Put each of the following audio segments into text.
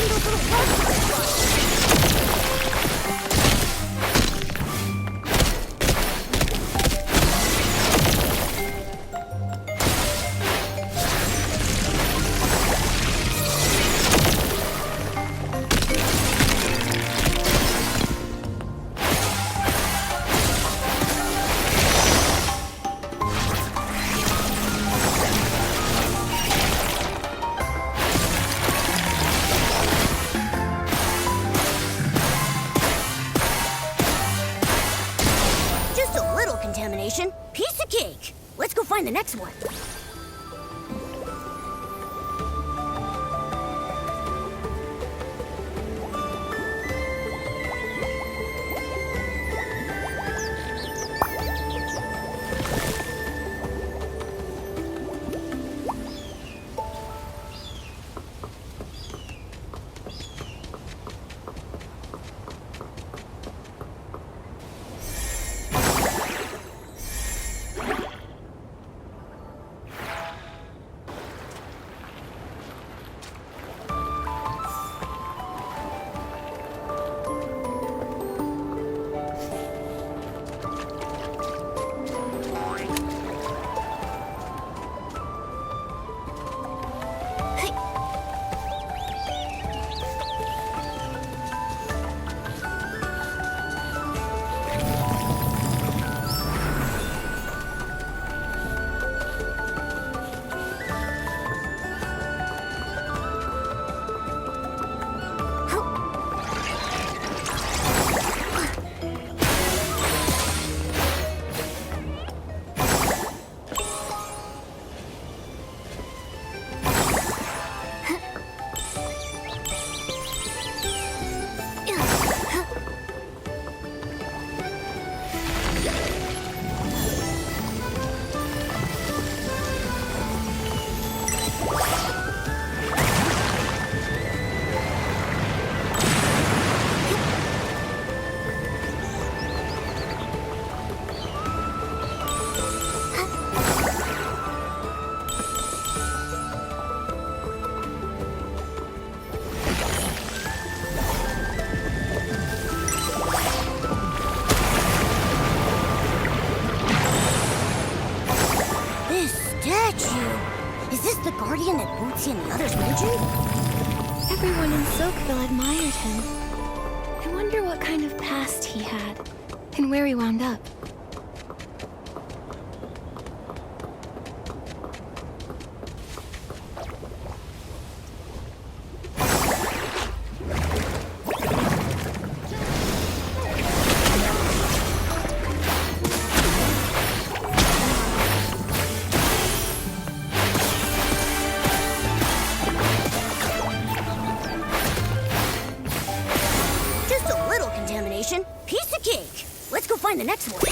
those little bugs. Just a little contamination. Piece of cake. Let's go find the next one. Is this the guardian that Bootsy and the others mentioned? Everyone in Silkville admired him. I wonder what kind of past he had, and where he wound up. Piece of cake. Let's go find the next one.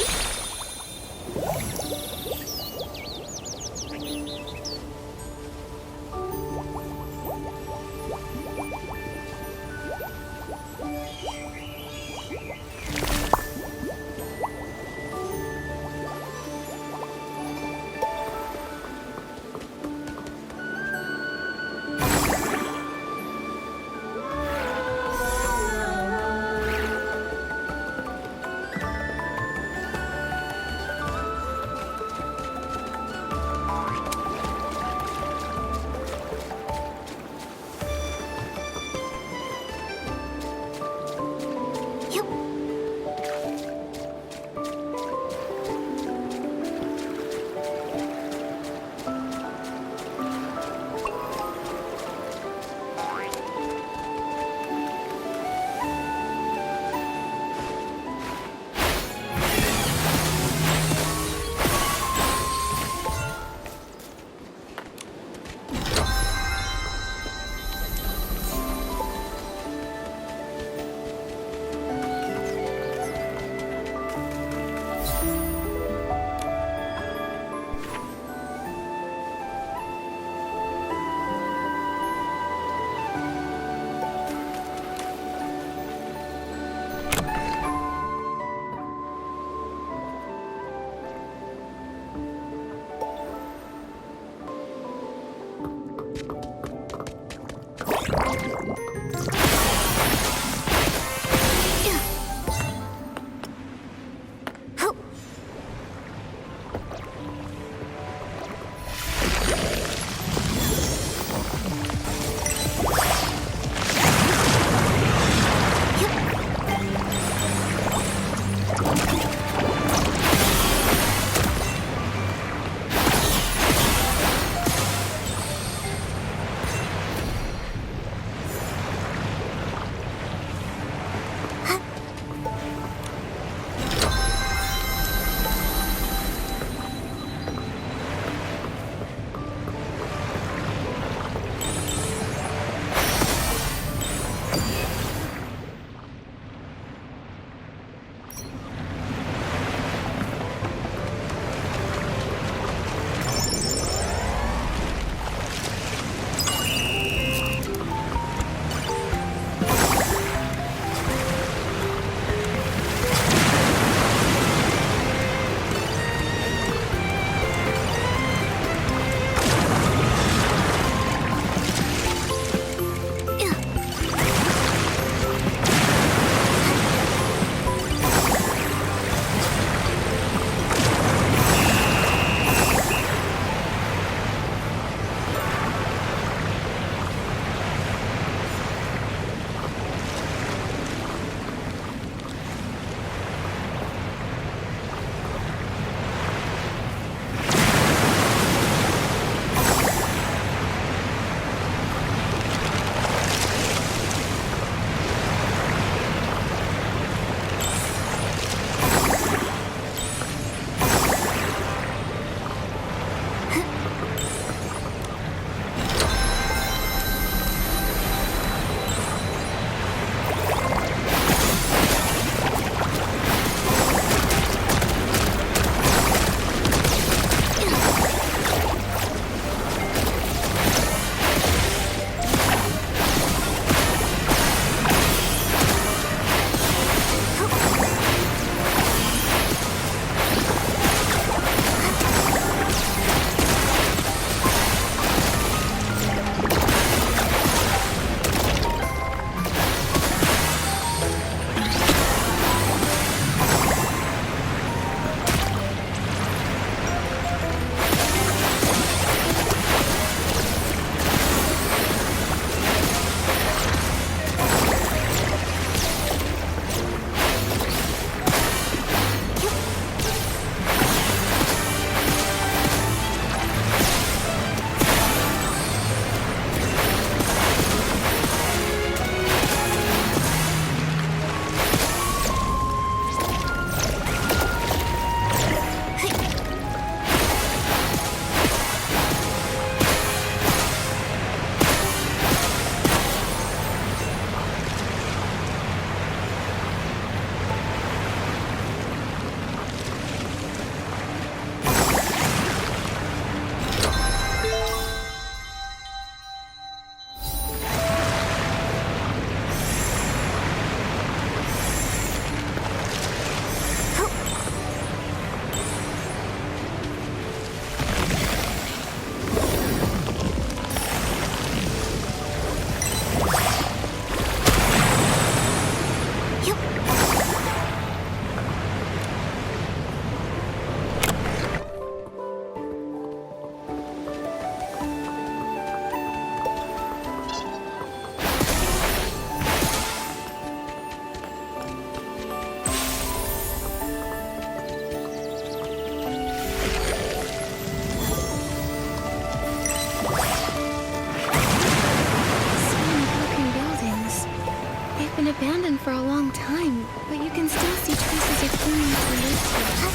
abandoned for a long time, but you can still see traces of humans who lived here.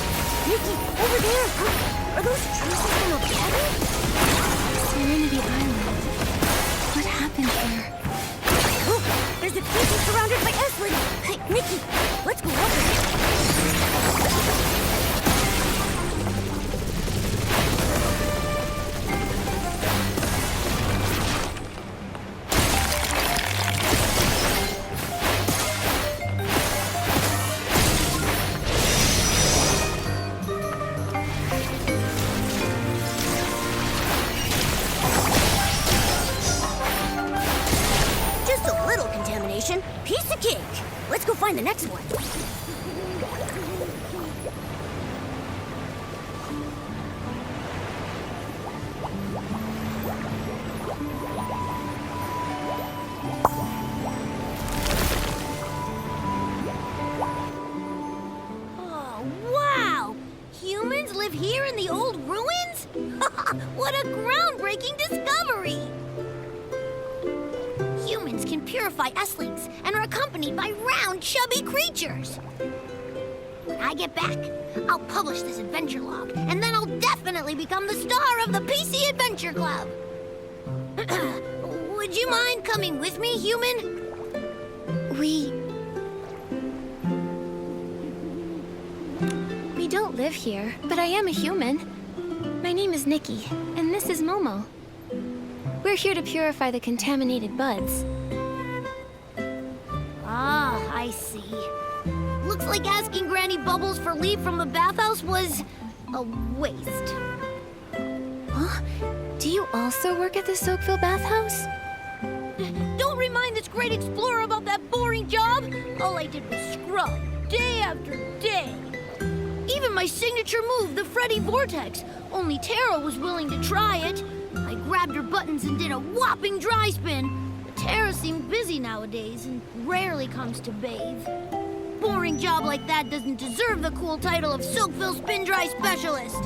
Nikki, over there! Are those traces from a battle? Serenity Island. What happened here? Oh, there's a creature surrounded by S-Lings! Hey, Nikki, let's go over there. Piece of cake! Let's go find the next one. Oh, wow! Humans live here in the old ruins? What a groundbreaking discovery! Humans can purify S-Lings and are accompanied by round, chubby creatures. When I get back, I'll publish this adventure log, and then I'll definitely become the star of the PC Adventure Club. Would you mind coming with me, human? We don't live here, but I am a human. My name is Nikki, and this is Momo. We're here to purify the contaminated buds. Ah, I see. Looks like asking Granny Bubbles for leave from the bathhouse was a waste. Huh? Do you also work at the Soakville bathhouse? Don't remind this great explorer about that boring job. All I did was scrub, day after day. Even my signature move, the Freddy Vortex. Only Tara was willing to try it. I grabbed her buttons and did a whopping dry spin. But Tara seemed busy nowadays and rarely comes to bathe. Boring job like that doesn't deserve the cool title of Soakville Spin Dry Specialist.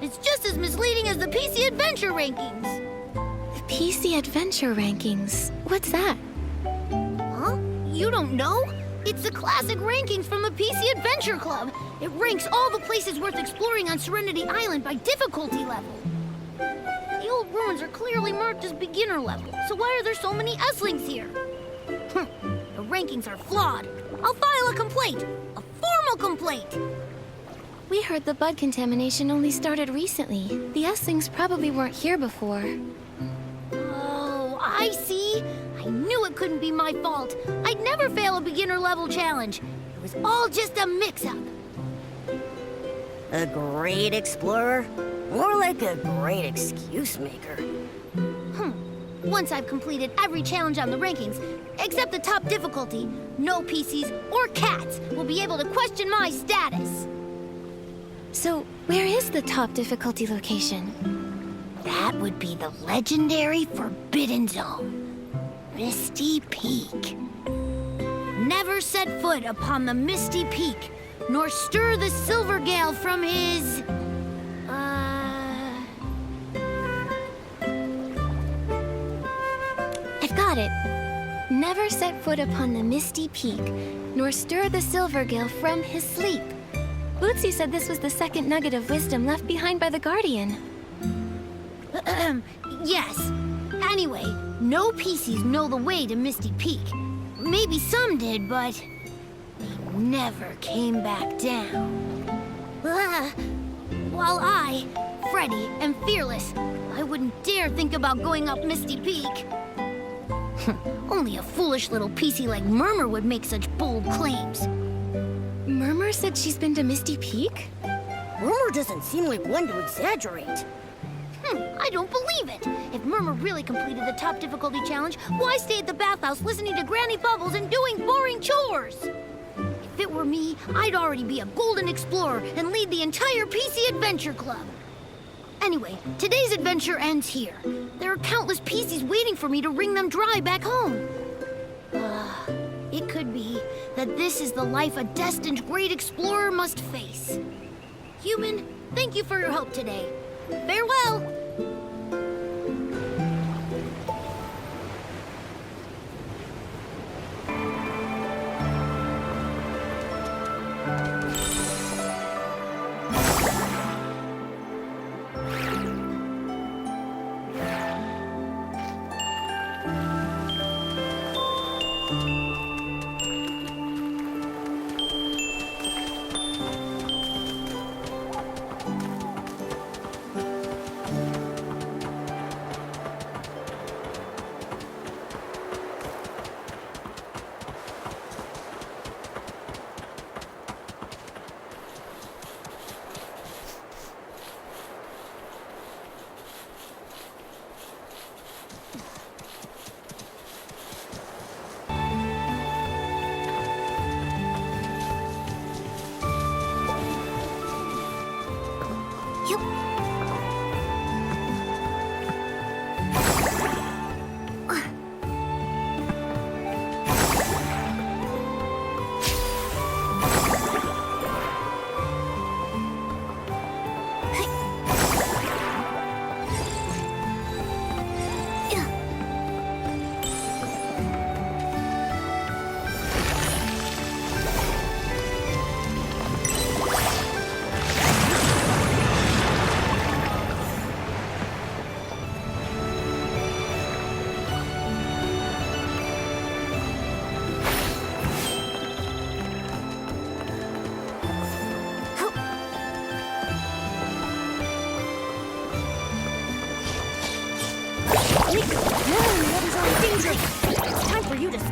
It's just as misleading as the PC Adventure Rankings. The PC Adventure Rankings? What's that? Huh? You don't know? It's the classic rankings from the PC Adventure Club. It ranks all the places worth exploring on Serenity Island by difficulty level. The old ruins are clearly marked as beginner level, so why are there so many S-Lings here? The rankings are flawed. I'll file a complaint. A formal complaint. We heard the bud contamination only started recently. The S-Lings probably weren't here before. Oh, I see. I knew it couldn't be my fault. I'd never fail a beginner level challenge. It was all just a mix-up. A great explorer? More like a great excuse maker. Once I've completed every challenge on the rankings, except the top difficulty, no PCs or cats will be able to question my status. So, where is the top difficulty location? That would be the legendary Forbidden Zone. Misty Peak. Never set foot upon the Misty Peak, nor stir the Silver Gale from his... I've got it. Never set foot upon the Misty Peak, nor stir the Silver Gale from his sleep. Bootsy said this was the second nugget of wisdom left behind by the Guardian. Yes. Anyway, no PCs know the way to Misty Peak. Maybe some did, but they never came back down. While I, Freddy, am fearless, I wouldn't dare think about going up Misty Peak. Only a foolish little PC like Murmur would make such bold claims. Murmur said she's been to Misty Peak? Murmur doesn't seem like one to exaggerate. I don't believe it. If Murmur really completed the top difficulty challenge, why stay at the bathhouse listening to Granny Bubbles and doing boring chores? If it were me, I'd already be a golden explorer and lead the entire PC Adventure Club. Anyway, today's adventure ends here. There are countless PCs waiting for me to wring them dry back home. It could be that this is the life a destined great explorer must face. Human, thank you for your help today. Farewell!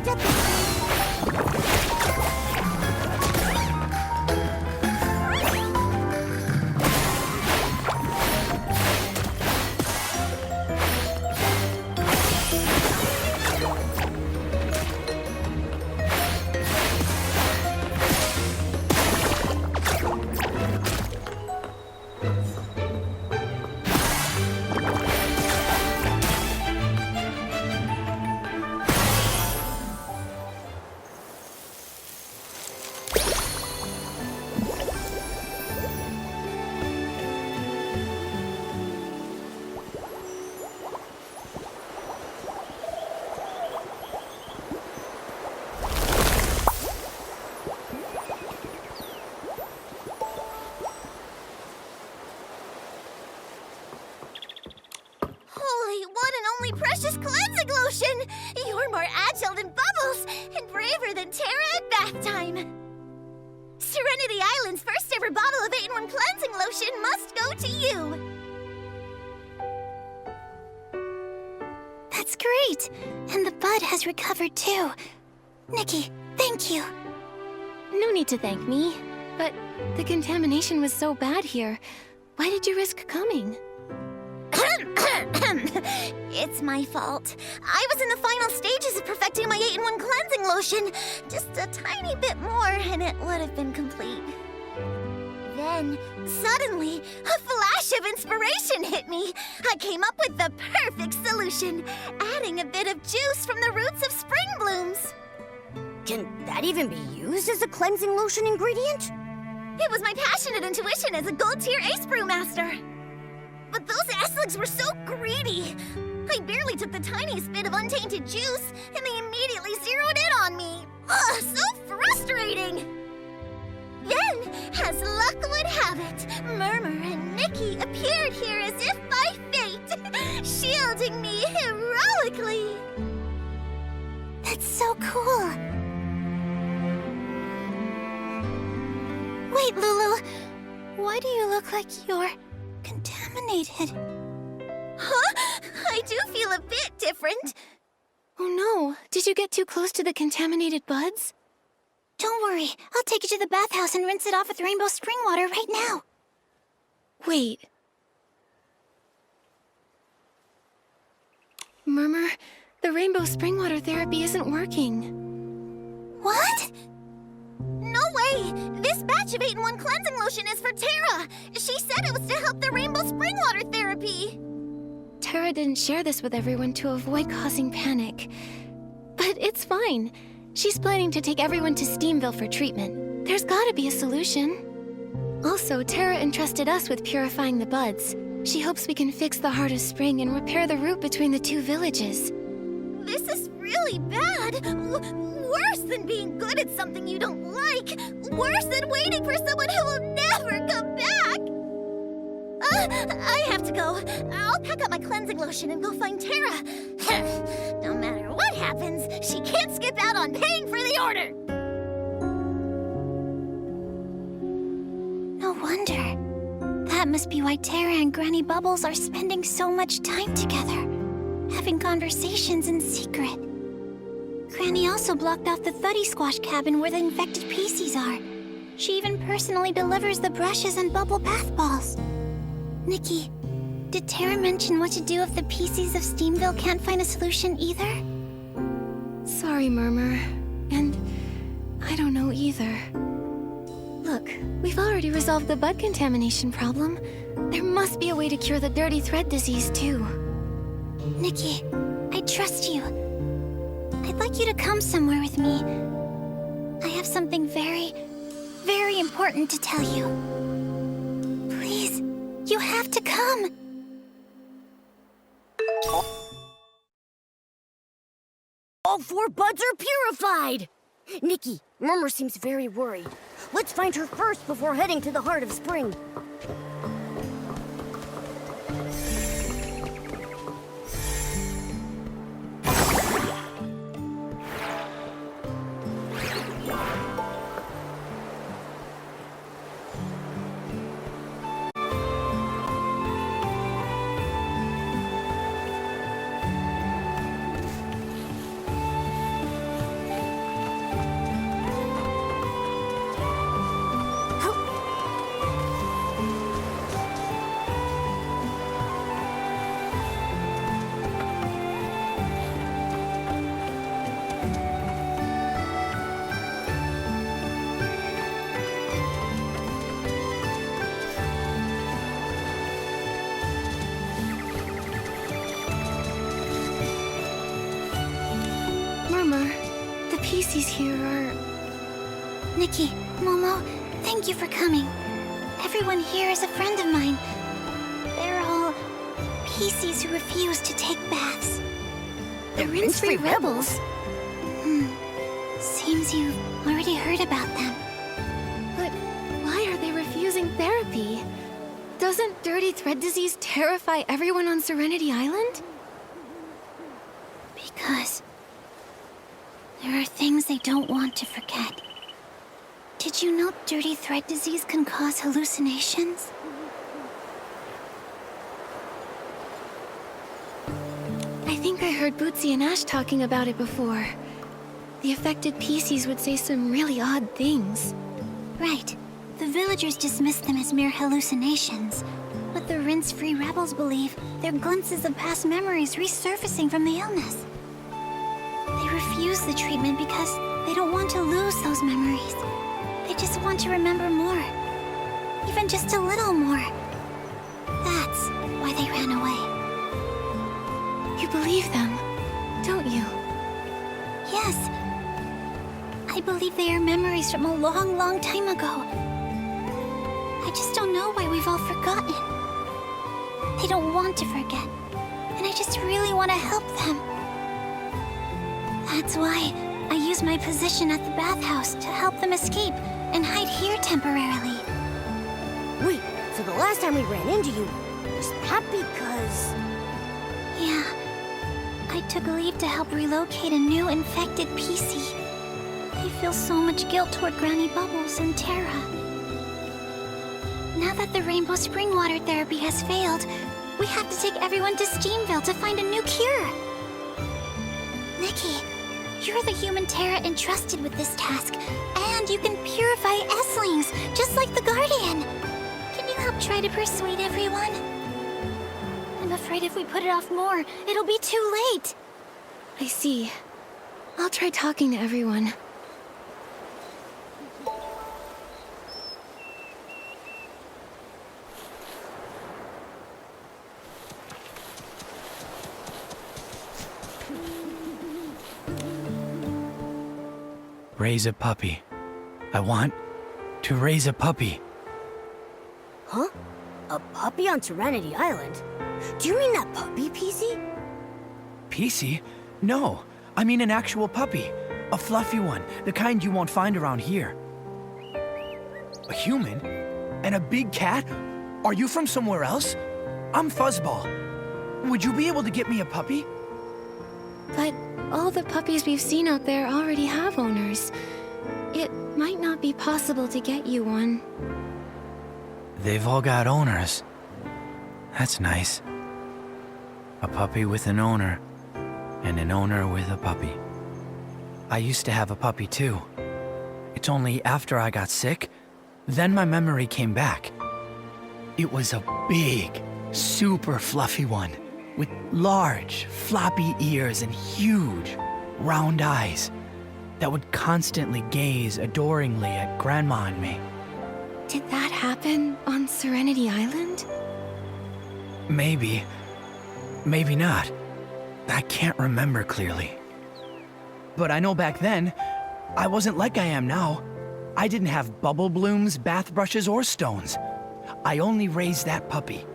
step precious cleansing lotion! You're more agile than Bubbles and braver than Tara at bath time. Serenity Island's first ever bottle of 8-in-1 cleansing lotion must go to you. That's great! And the bud has recovered too. Nikki, thank you. No need to thank me. But the contamination was so bad here. Why did you risk coming? It's my fault. I was in the final stages of perfecting my 8-in-1 cleansing lotion. Just a tiny bit more and it would have been complete. Then, suddenly, a flash of inspiration hit me. I came up with the perfect solution, adding a bit of juice from the roots of spring blooms. Can that even be used as a cleansing lotion ingredient? It was my passionate intuition as a gold-tier ace brewmaster. But those Esligs were so greedy. I barely took the tiniest bit of untainted juice, and they immediately zeroed in on me. Ugh, so frustrating! Then, as luck would have it, Murmur and Nikki appeared here as if by fate, shielding me heroically. That's so cool. Wait, Lulu. Why do you look like you're contaminated? Huh? I do feel a bit different. Oh no, did you get too close to the contaminated buds? Don't worry, I'll take you to the bathhouse and rinse it off with rainbow spring water right now. Wait. Murmur, the rainbow spring water therapy isn't working. What? No way! This batch of 8-in-1 cleansing lotion is for Tara! She said it was to help the rainbow spring water therapy! Tara didn't share this with everyone to avoid causing panic. But it's fine. She's planning to take everyone to Steamville for treatment. There's gotta be a solution. Also, Tara entrusted us with purifying the buds. She hopes we can fix the heart of spring and repair the route between the two villages. This is really bad! Worse than being good at something you don't like! Worse than waiting for someone who will never come back! I have to go. I'll pack up my cleansing lotion and go find Tara. No matter what happens, she can't skip out on paying for the order! No wonder. That must be why Tara and Granny Bubbles are spending so much time together, having conversations in secret. Granny also blocked off the Thuddy Squash cabin where the infected PCs are. She even personally delivers the brushes and bubble bath balls. Nikki, did Tara mention what to do if the PCs of Steamville can't find a solution either? Sorry, Murmur. And I don't know either. Look, we've already resolved the bud contamination problem. There must be a way to cure the dirty thread disease, too. Nikki, I trust you. I'd like you to come somewhere with me. I have something very, very important to tell you. Please, you have to come. All 4 buds are purified! Nikki, Murmur seems very worried. Let's find her first before heading to the heart of spring. PCs here are... Nikki, Momo, thank you for coming. Everyone here is a friend of mine. They're all PCs who refuse to take baths. The rinse-free rebels? Seems you've already heard about them. But why are they refusing therapy? Doesn't dirty thread disease terrify everyone on Serenity Island? Because there are things they don't want to forget. Did you know dirty thread disease can cause hallucinations? I think I heard Bootsy and Ash talking about it before. The affected PCs would say some really odd things. Right. The villagers dismiss them as mere hallucinations. But the rinse-free rebels believe they're glimpses of past memories resurfacing from the illness. They refuse the treatment because they don't want to lose those memories. They just want to remember more. Even just a little more. That's why they ran away. You believe them, don't you? Yes. I believe they are memories from a long, long time ago. I just don't know why we've all forgotten. They don't want to forget. And I just really want to help them. That's why I use my position at the bathhouse to help them escape and hide here temporarily. Wait, so the last time we ran into you, was that because... Yeah. I took leave to help relocate a new infected PC. I feel so much guilt toward Granny Bubbles and Terra. Now that the Rainbow Spring Water therapy has failed, we have to take everyone to Steamville to find a new cure. Nikki, you're the human Terra entrusted with this task, and you can purify S-lings, just like the Guardian. Can you help try to persuade everyone? I'm afraid if we put it off more, it'll be too late. I see. I'll try talking to everyone. Raise a puppy. I want to raise a puppy. Huh? A puppy on Serenity Island? Do you mean that puppy, PC? PC? No, I mean an actual puppy. A fluffy one, the kind you won't find around here. A human? And a big cat? Are you from somewhere else? I'm Fuzzball. Would you be able to get me a puppy? But all the puppies we've seen out there already have owners. It might not be possible to get you one. They've all got owners. That's nice. A puppy with an owner, and an owner with a puppy. I used to have a puppy too. It's only after I got sick, then my memory came back. It was a big, super fluffy one, with large, floppy ears and huge, round eyes that would constantly gaze adoringly at Grandma and me. Did that happen on Serenity Island? Maybe. Maybe not. I can't remember clearly. But I know back then, I wasn't like I am now. I didn't have bubble blooms, bath brushes, or stones. I only raised that puppy.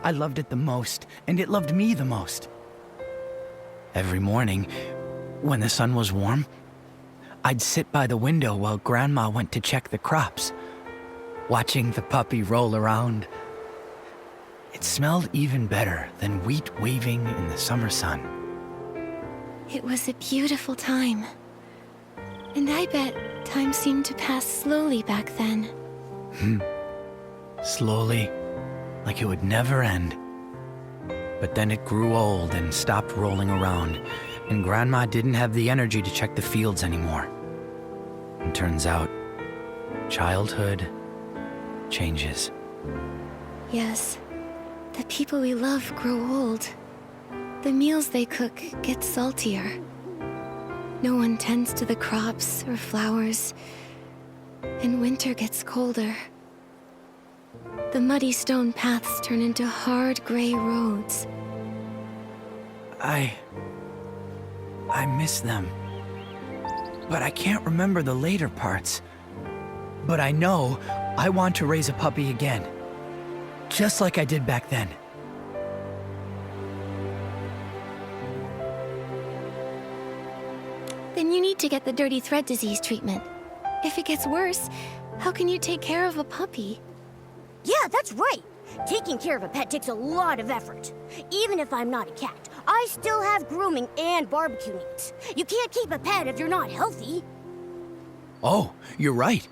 I loved it the most, and it loved me the most. Every morning, when the sun was warm, I'd sit by the window while Grandma went to check the crops, watching the puppy roll around. It smelled even better than wheat waving in the summer sun. It was a beautiful time. And I bet time seemed to pass slowly back then. Slowly, like it would never end. But then it grew old and stopped rolling around, and Grandma didn't have the energy to check the fields anymore. And turns out, childhood changes. Yes, the people we love grow old. The meals they cook get saltier. No one tends to the crops or flowers, and winter gets colder. The muddy stone paths turn into hard gray roads. I miss them. but I can't remember the later parts. But I know I want to raise a puppy again, just like I did back then. Then you need to get the dirty thread disease treatment. If it gets worse, how can you take care of a puppy? Yeah, that's right. Taking care of a pet takes a lot of effort. Even if I'm not a cat, I still have grooming and barbecue needs. You can't keep a pet if you're not healthy. Oh, you're right.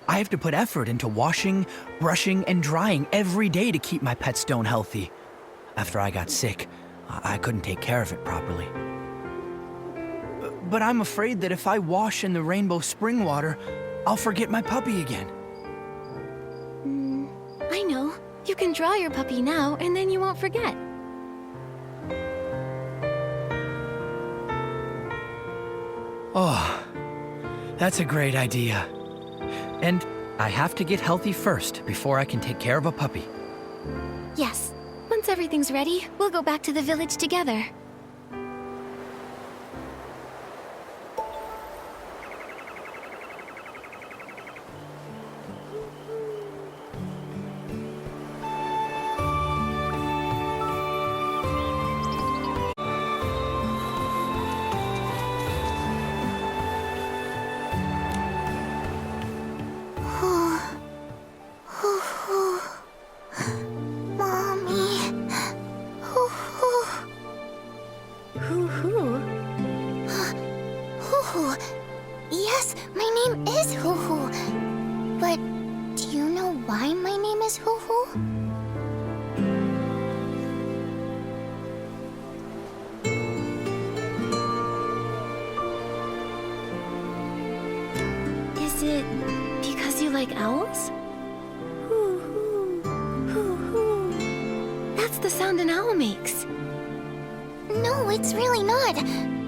I have to put effort into washing, brushing, and drying every day to keep my pet Stone healthy. After I got sick, I couldn't take care of it properly. But I'm afraid that if I wash in the rainbow spring water, I'll forget my puppy again. I know. You can draw your puppy now, and then you won't forget. Oh, that's a great idea. And I have to get healthy first before I can take care of a puppy. Yes. Once everything's ready, we'll go back to the village together. Yes, my name is Hoo-Hoo. But do you know why my name is Hoo-Hoo? Is it because you like owls? Hoo-hoo, hoo-hoo. That's the sound an owl makes. No, it's really not.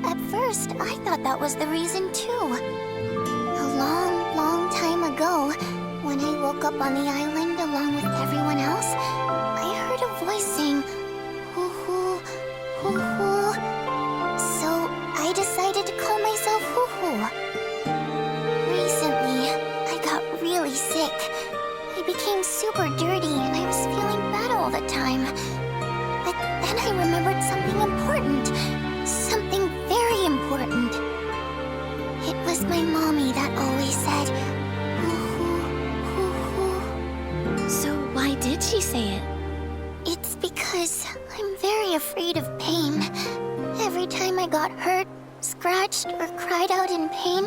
At first, I thought that was the reason too. A long, long time ago, when I woke up on the island along with everyone else, I heard a voice saying, hoo-hoo, hoo-hoo. So I decided to call myself Hoo-Hoo. Recently, I got really sick. I became super dirty and I was feeling bad all the time. But then I remembered something important. Something very important. It was my mommy that always said, hoo-hoo, hoo-hoo. So why did she say it? It's because I'm very afraid of pain. Every time I got hurt, scratched, or cried out in pain,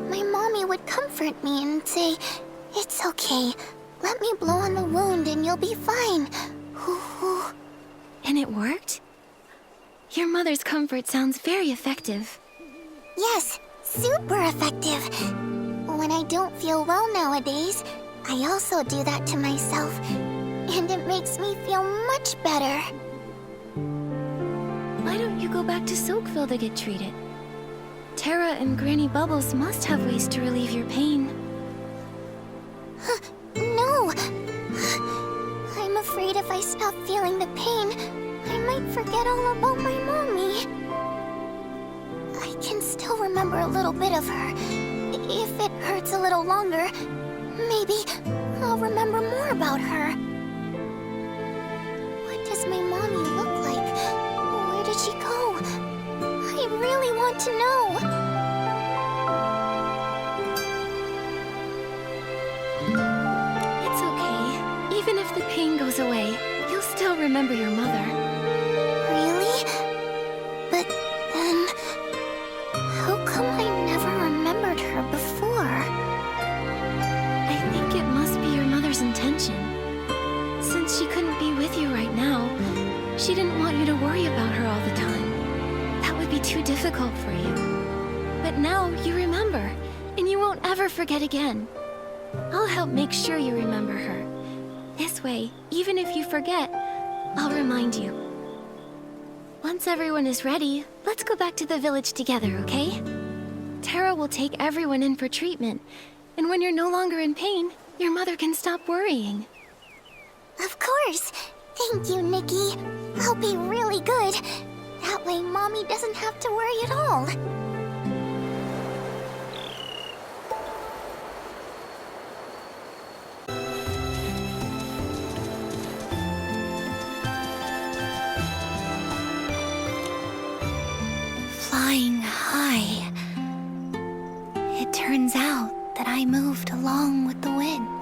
my mommy would comfort me and say, "It's okay. Let me blow on the wound and you'll be fine. Hoo-hoo." And it worked? Your mother's comfort sounds very effective. Yes, super effective. When I don't feel well nowadays, I also do that to myself. And it makes me feel much better. Why don't you go back to Soakville to get treated? Tara and Granny Bubbles must have ways to relieve your pain. No! I'm afraid if I stop feeling the pain, I might forget all about my mommy. I can still remember a little bit of her. If it hurts a little longer, maybe I'll remember more about her. What does my mommy look like? Where did she go? I really want to know. It's okay. Even if the pain goes away, you'll still remember your mother. Really? But then, how come I never remembered her before? I think it must be your mother's intention. Since she couldn't be with you right now, she didn't want you to worry about her all the time. That would be too difficult for you. But now you remember, and you won't ever forget again. I'll help make sure you remember her. This way, even if you forget, I'll remind you. Once everyone is ready, let's go back to the village together, okay? Tara will take everyone in for treatment, and when you're no longer in pain, your mother can stop worrying. Of course. Thank you, Nikki. I'll be really good. That way, Mommy doesn't have to worry at all. turns out that I moved along with the wind,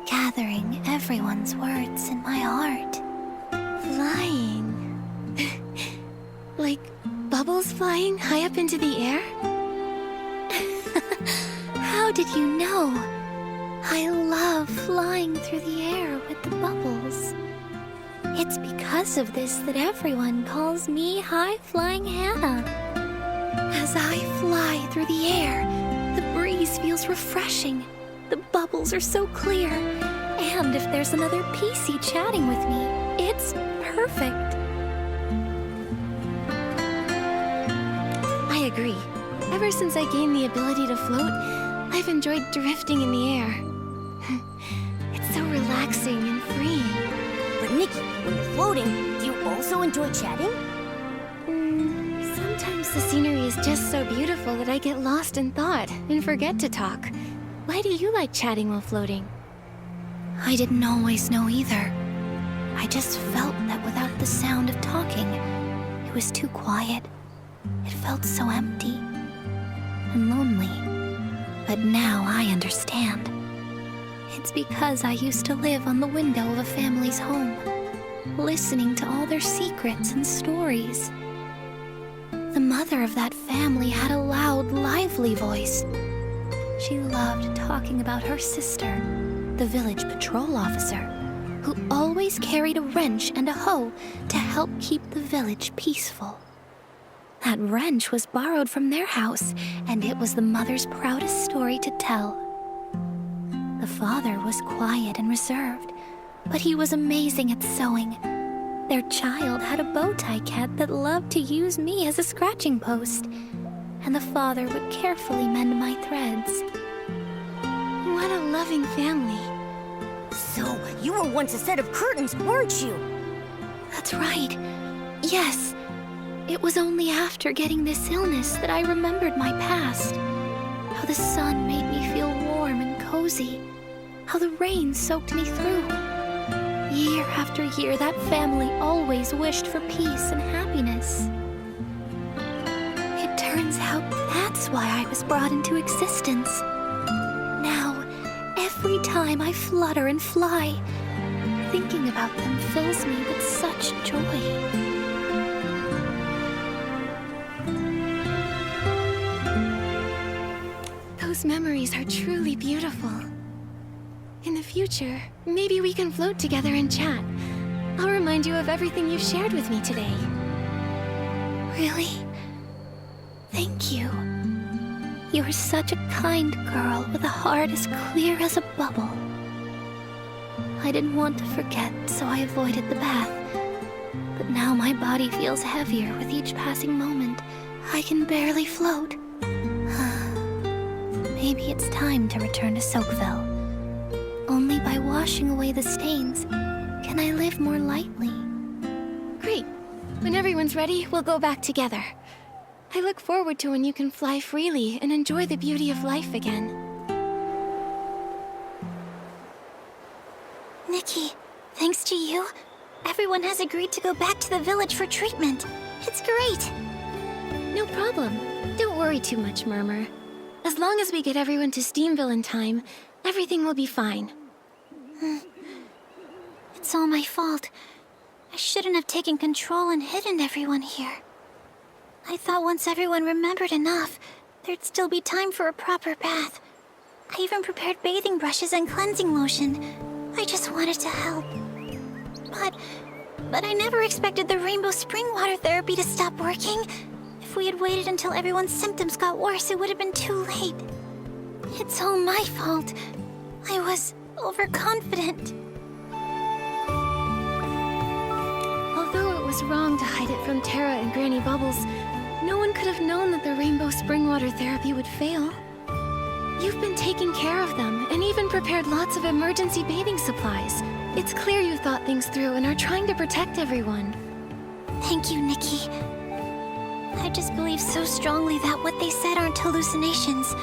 gathering everyone's words in my heart. Flying. Like bubbles flying high up into the air? How did you know? I love flying through the air with the bubbles. It's because of this that everyone calls me High Flying Hannah. As I fly through the air, the breeze feels refreshing. The bubbles are so clear. And if there's another PC chatting with me, it's perfect. I agree. Ever since I gained the ability to float, I've enjoyed drifting in the air. It's so relaxing and freeing. But Nikki, when you're floating, do you also enjoy chatting? Sometimes the scenery is just so beautiful that I get lost in thought and forget to talk. Why do you like chatting while floating? I didn't always know either. I just felt that without the sound of talking, it was too quiet. It felt so empty and lonely. But now I understand. It's because I used to live on the window of a family's home, listening to all their secrets and stories. The mother of that family had a loud, lively voice. She loved talking about her sister, the village patrol officer, who always carried a wrench and a hoe to help keep the village peaceful. That wrench was borrowed from their house, and it was the mother's proudest story to tell. The father was quiet and reserved, but he was amazing at sewing. Their child had a bow tie cat that loved to use me as a scratching post, and the father would carefully mend my threads. What a loving family. So, you were once a set of curtains, weren't you? That's right. Yes. It was only after getting this illness that I remembered my past. How the sun made me feel warm and cozy. How the rain soaked me through. Year after year, that family always wished for peace and happiness. It turns out that's why I was brought into existence. Now, every time I flutter and fly, thinking about them fills me with such joy. Those memories are truly beautiful. In the future, maybe we can float together and chat. I'll remind you of everything you've shared with me today. Really? Thank you. You're such a kind girl with a heart as clear as a bubble. I didn't want to forget, so I avoided the bath. But now my body feels heavier with each passing moment. I can barely float. Maybe it's time to return to Soakville. Only by washing away the stains can I live more lightly. Great. When everyone's ready, we'll go back together. I look forward to when you can fly freely and enjoy the beauty of life again. Nikki, thanks to you, everyone has agreed to go back to the village for treatment. It's great. No problem. Don't worry too much, Murmur. As long as we get everyone to Steamville in time, everything will be fine. It's all my fault. I shouldn't have taken control and hidden everyone here. I thought once everyone remembered enough, there'd still be time for a proper bath. I even prepared bathing brushes and cleansing lotion. I just wanted to help. But I never expected the rainbow spring water therapy to stop working. If we had waited until everyone's symptoms got worse, it would have been too late. It's all my fault. I was overconfident. Although it was wrong to hide it from Terra and Granny Bubbles, no one could have known that the rainbow spring water therapy would fail. You've been taking care of them, and even prepared lots of emergency bathing supplies. It's clear you thought things through and are trying to protect everyone. Thank you, Nikki. I just believe so strongly that what they said aren't hallucinations,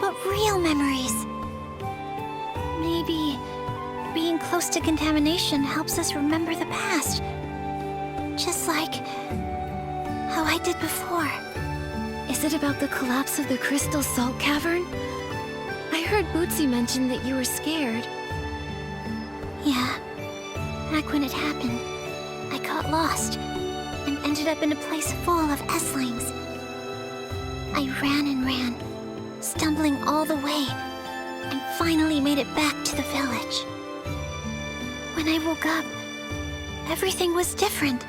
but real memories. Maybe being close to contamination helps us remember the past. Just like how I did before. Is it about the collapse of the Crystal Salt Cavern? I heard Bootsy mention that you were scared. Yeah. Back when it happened, I got lost and ended up in a place full of Esslings. I ran and ran, stumbling all the way, and finally made it back to the village. When I woke up, everything was different.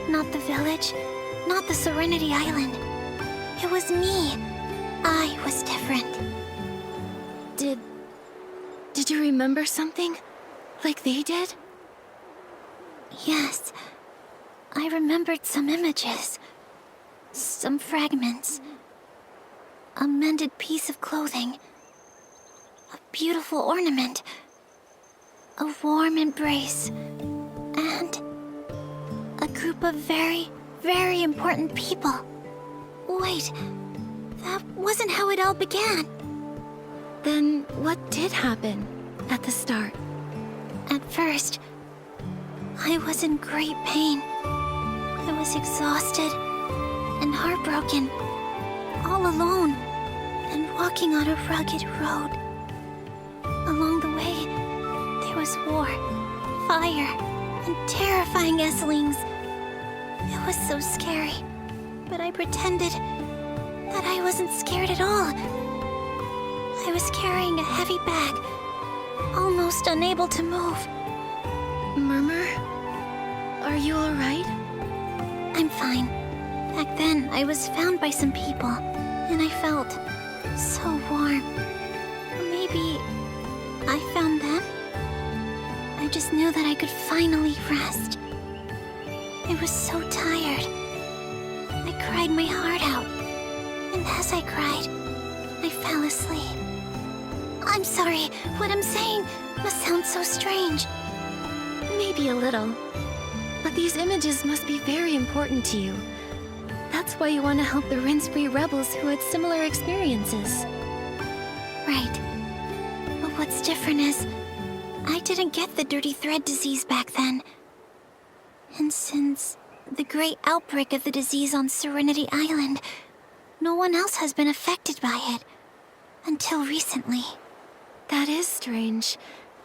Not the village, not the Serenity Island. It was me. I was different. Did you remember something? Like they did? Yes. I remembered some images. Some fragments. A mended piece of clothing. A beautiful ornament. A warm embrace. And a group of very, very important people. Wait, that wasn't how it all began. Then what did happen at the start? At first, I was in great pain. I was exhausted and heartbroken, all alone, and walking on a rugged road. Along the way, there was war, fire, and terrifying Esslings. It was so scary, but I pretended that I wasn't scared at all. I was carrying a heavy bag, almost unable to move. Murmur? Are you alright? I'm fine. Back then, I was found by some people, and I felt so warm. Or maybe I found them? I just knew that I could finally rest. I was so tired. I cried my heart out, and as I cried, I fell asleep. I'm sorry, what I'm saying must sound so strange. Maybe a little. But these images must be very important to you. That's why you want to help the rinse-free rebels who had similar experiences. Right. But what's different is, I didn't get the dirty thread disease back then. And since the great outbreak of the disease on Serenity Island, no one else has been affected by it. Until recently. That is strange.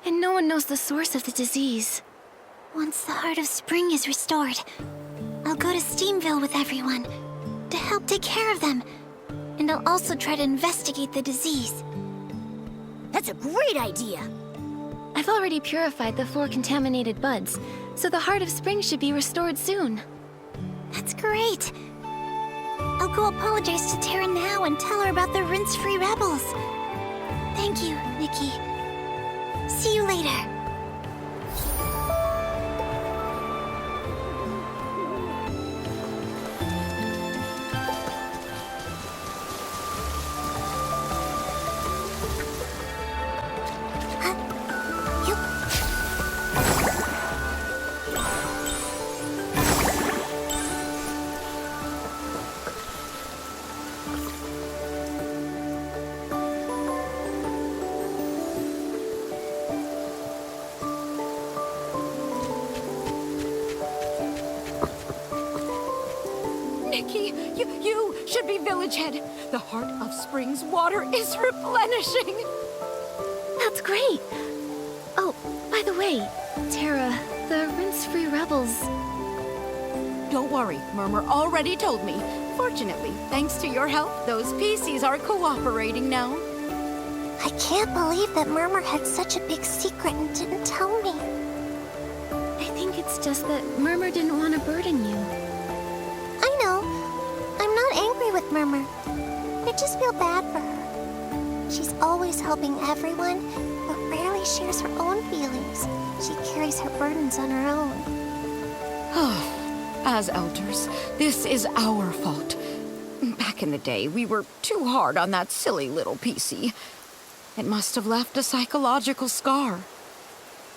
And no one knows the source of the disease. Once the Heart of Spring is restored, I'll go to Steamville with everyone to help take care of them. And I'll also try to investigate the disease. That's a great idea. I've already purified the 4 contaminated buds, so the Heart of Spring should be restored soon. That's great. I'll go apologize to Tara now and tell her about the rinse-free rebels. Thank you, Nikki. See you later. Nikki, you should be village head. The Heart of Spring's water is replenishing. That's great! Oh, by the way, Tara, the rinse-free rebels... Don't worry, Murmur already told me. Fortunately, thanks to your help, those PCs are cooperating now. I can't believe that Murmur had such a big secret and didn't tell me. I think it's just that Murmur didn't want to burden you. I know. I'm not angry with Murmur. I just feel bad for her. She's always helping everyone, but rarely shares her own feelings. She carries her burdens on her own. As elders, this is our fault. Back in the day, we were too hard on that silly little PC. It must have left a psychological scar.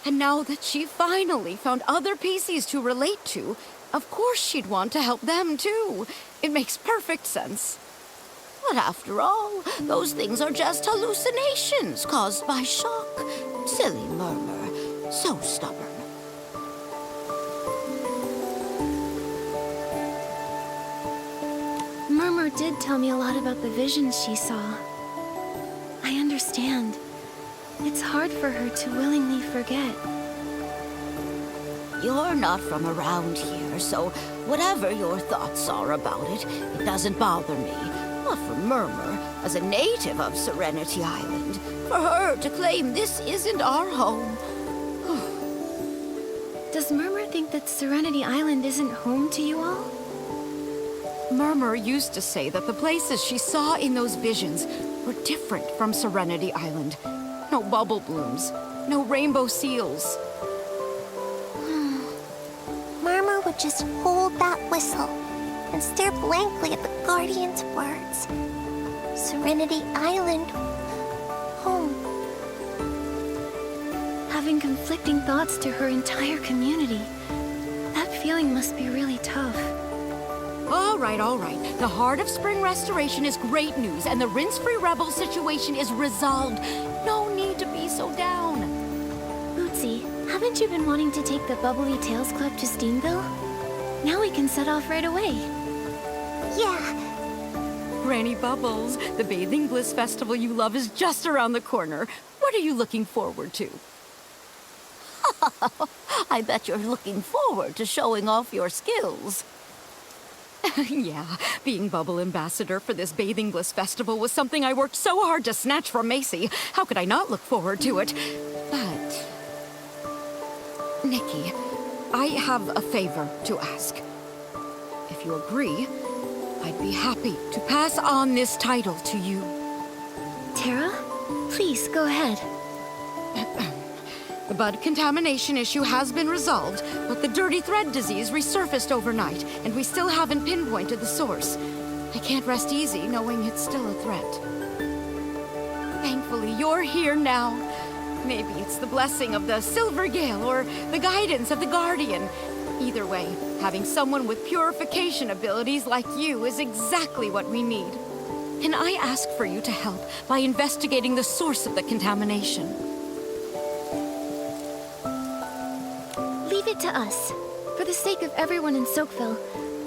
And now that she finally found other PCs to relate to, of course she'd want to help them too. It makes perfect sense. But after all, those things are just hallucinations caused by shock. Silly Murmur, so stubborn. Murmur did tell me a lot about the visions she saw. I understand. It's hard for her to willingly forget. You're not from around here, so whatever your thoughts are about it, it doesn't bother me. Not for Murmur, as a native of Serenity Island. For her to claim this isn't our home. Does Murmur think that Serenity Island isn't home to you all? Murmur used to say that the places she saw in those visions were different from Serenity Island. No bubble blooms, no rainbow seals. Murmur would just hold that whistle and stare blankly at the Guardian's words. Serenity Island, home. Having conflicting thoughts to her entire community. That feeling must be really tough. All right, all right. The Heart of Spring restoration is great news, and the Rinse-Free Rebel situation is resolved. No need to be so down. Bootsy, haven't you been wanting to take the Bubbly Tales Club to Steamville? Now we can set off right away. Yeah, Granny Bubbles, the Bathing Bliss Festival you love is just around the corner. What are you looking forward to? I bet you're looking forward to showing off your skills. Yeah, being Bubble Ambassador for this Bathing Bliss Festival was something I worked so hard to snatch from Macy. How could I not look forward to it? But... Nikki, I have a favor to ask. If you agree, I'd be happy to pass on this title to you. Tara? Please, go ahead. The bud contamination issue has been resolved, but the dirty thread disease resurfaced overnight, and we still haven't pinpointed the source. I can't rest easy knowing it's still a threat. Thankfully, you're here now. Maybe it's the blessing of the Silver Gale or the guidance of the Guardian. Either way, having someone with purification abilities like you is exactly what we need. Can I ask for you to help by investigating the source of the contamination? Leave it to us. For the sake of everyone in Soakville,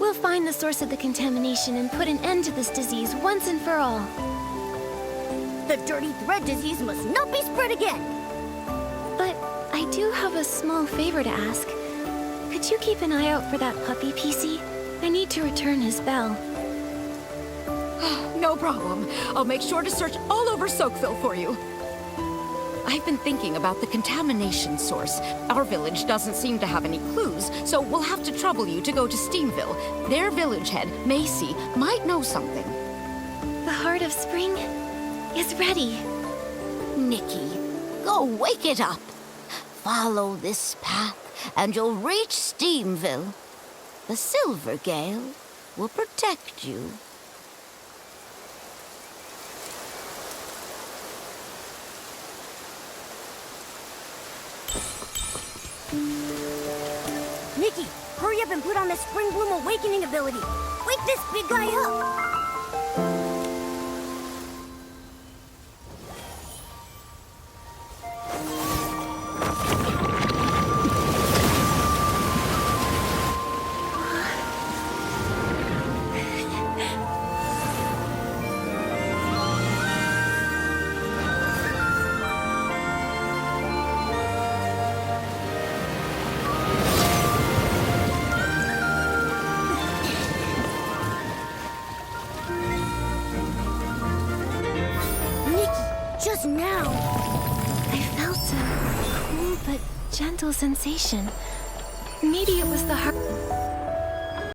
we'll find the source of the contamination and put an end to this disease once and for all. The dirty thread disease must not be spread again. But I do have a small favor to ask. Could you keep an eye out for that puppy, PC? I need to return his bell. No problem. I'll make sure to search all over Soakville for you. I've been thinking about the contamination source. Our village doesn't seem to have any clues, so we'll have to trouble you to go to Steamville. Their village head, Macy, might know something. The Heart of Spring is ready. Nikki, go wake it up. Follow this path, and you'll reach Steamville. The Silver Gale will protect you. Nikki, hurry up and put on the Spring Bloom Awakening ability. Wake this big guy up. Just now. I felt a cool but gentle sensation. Maybe it was the heart.